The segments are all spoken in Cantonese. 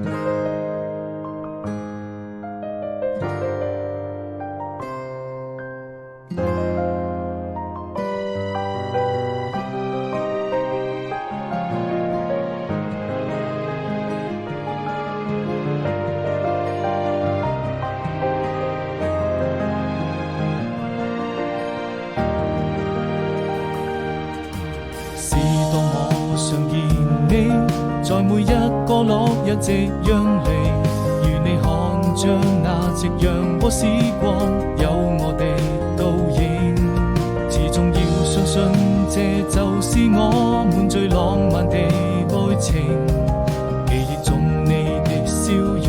是當我想見你，在每一個落日夕陽裡，如你看着那夕陽和時光，有我的倒影。始終要相信，這就是我們最浪漫的愛情。記憶中你的笑容，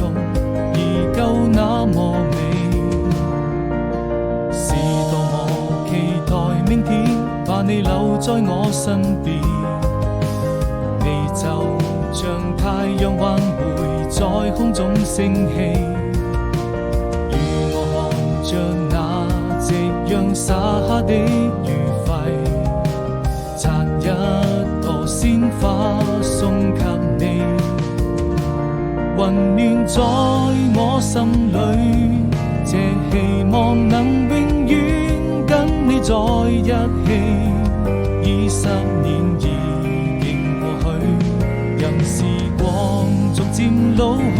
依舊那麼美。是多麼期待明天，把你留在我身邊。你就像太陽還會在空中升起，與我看着那夕陽灑下的餘暉，摘一朵鮮花送給你，溫暖在我心裡，這希望能永遠跟你在一起。20年已經過去，任時光逐漸老去，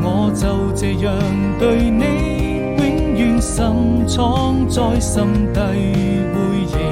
我就這樣對你永遠深藏在心底回憶。